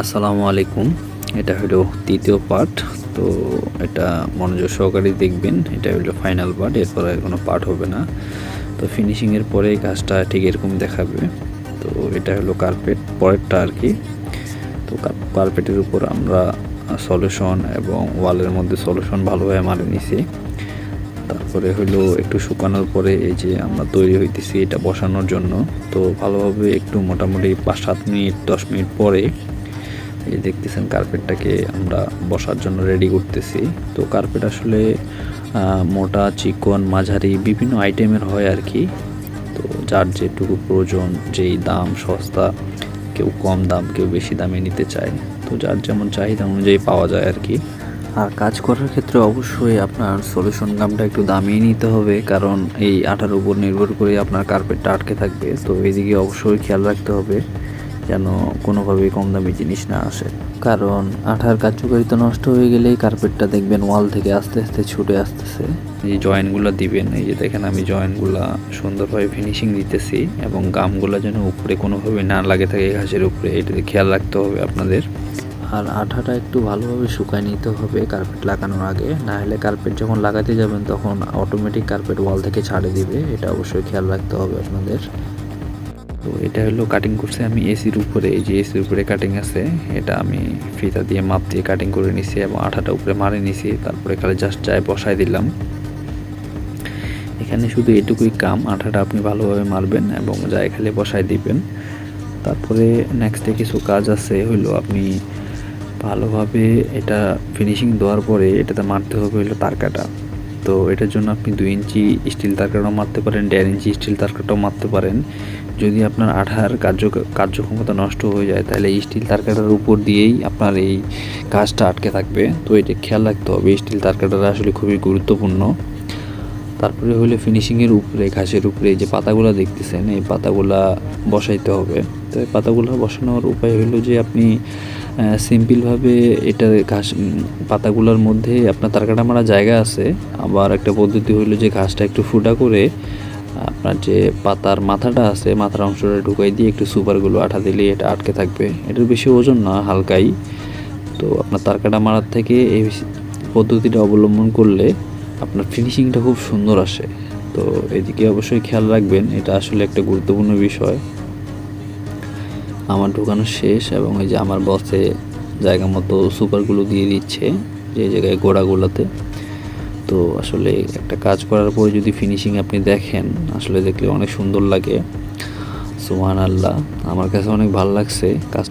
আসসালামু আলাইকুম। এটা হলো তৃতীয় পার্ট। তো এটা মনোযোগ সহকারে দেখবেন। এটা হলো ফাইনাল পার্ট, এরপরে কোনো পার্ট হবে না। তো ফিনিশিংয়ের পরে কাজটা ঠিক এরকম দেখাবে। তো এটা হলো কার্পেট, পরেরটা আর কি। তো কার্পেটের উপর আমরা সলিউশন এবং ওয়ালের মধ্যে সলিউশন ভালোভাবে মারে নিছি। তারপরে হলো একটু শুকানোর পরে এই যে আমরা তৈরি হইতেছি এটা বসানোর জন্য। তো ভালোভাবে একটু মোটামুটি 5-7 মিনিট 10 মিনিট পরে এই দেখতেছেন কার্পেটটাকে আমরা বসার জন্য রেডি করতেছি। তো কার্পেট আসলে মোটা, চিকন, মাঝারি বিভিন্ন আইটেমের হয় আর কি। তো যার যেটুকু প্রয়োজন, যেই দাম সস্তা, কেউ কম দাম, কেউ বেশি দামে নিতে চায়। তো যার যেমন চাহিদা অনুযায়ী পাওয়া যায় আর কি। আর কাজ করার ক্ষেত্রে অবশ্যই আপনার সলিউশন গামটা একটু দামিয়ে নিতে হবে, কারণ এই আঠার উপর নির্ভর করে আপনার কার্পেটটা আটকে থাকবে। তো এইদিকে অবশ্যই খেয়াল রাখতে হবে যেন কোনোভাবেই কম দামি জিনিস না আসে, কারণ আঠার কার্যকারিতা নষ্ট হয়ে গেলেই কার্পেটটা দেখবেন ওয়াল থেকে আস্তে আস্তে ছুটে আসতেছে। এই জয়েন্টগুলো দিবেন, এই যে দেখেন আমি জয়েন্টগুলো সুন্দরভাবে ফিনিশিং দিতেছি, এবং গামগুলো যেন উপরে কোনোভাবে না লাগে থাকে ঘাসের উপরে, এটা খেয়াল রাখতে হবে আপনাদের। আর আঠাটা একটু ভালোভাবে শুকায় নিতে হবে কার্পেট লাগানোর আগে, না হলে কার্পেট যখন লাগাতে যাবেন তখন অটোমেটিক কার্পেট ওয়াল থেকে ছাড়ে দিবে, এটা অবশ্যই খেয়াল রাখতে হবে আপনাদের। তো এটা হলো কাটিং করছে আমি এসির উপরে, এই যে এসির উপরে কাটিং আছে, এটা আমি ফিতা দিয়ে মাপ দিয়ে কাটিং করে নিছি এবং আঠাটা উপরে মারে নিছি। তারপরে খালি জাস্ট চায় বসাই দিলাম। এখানে শুধু এটুকুই কাম, আঠাটা আপনি ভালোভাবে মারবেন এবং যায় খালি বসাই দিবেন। তারপরে নেক্সটে কিছু কাজ আছে, হইলো আপনি ভালোভাবে এটা ফিনিশিং দেওয়ার পরে এটাতে মারতে হবে হলো তার কাটা। তো এটার জন্য আপনি 2 ইঞ্চি স্টিল তারকাটাও মারতে পারেন, 1.5 ইঞ্চি স্টিল তারকাটাও মারতে পারেন। যদি আপনার আঠার কার্যক্ষমতা নষ্ট হয়ে যায় তাহলে এই স্টিল তারকাটার উপর দিয়েই আপনার এই কাজটা আটকে থাকবে। তো এটা খেয়াল রাখতে হবে, স্টিল তারকাটাটা আসলে খুবই গুরুত্বপূর্ণ। তারপরে হলে ফিনিশিংয়ের উপরে, ঘাসের উপরে যে পাতাগুলো দেখতেছেন, এই পাতাগুলা বসাইতে হবে। তো এই পাতাগুলো বসানোর উপায় হলো যে আপনি সিম্পলভাবে এটা পাতাগুলোর মধ্যে আপনার তারকাটা মারা জায়গা আছে। আবার একটা পদ্ধতি হলো যে ঘাসটা একটু ফুটা করে আপনার যে পাতার মাথাটা আছে, মাথার অংশটা ঢুকাই দিয়ে একটু সুপারগুলো আঠা দিলে এটা আটকে থাকবে। এটার বেশি ওজন না, হালকাই। তো আপনার তারকাটা মারার থেকে এই পদ্ধতিটা অবলম্বন করলে আপনার ফিনিশিংটা খুব সুন্দর আসে। তো এদিকে অবশ্যই খেয়াল রাখবেন, এটা আসলে একটা গুরুত্বপূর্ণ বিষয়। আমার ঢোকানো শেষ এবং এই যে আমার বসে জায়গা মতো সুপারগুলো দিয়ে দিচ্ছে যে জায়গায় গোড়াগুলোতে। তো আসলে একটা কাজ করার পরে যদি ফিনিশিং আপনি দেখেন, আসলে দেখলে অনেক সুন্দর লাগে। সুবহানাল্লাহ, আমার কাছে অনেক ভালো লাগছে কাজ।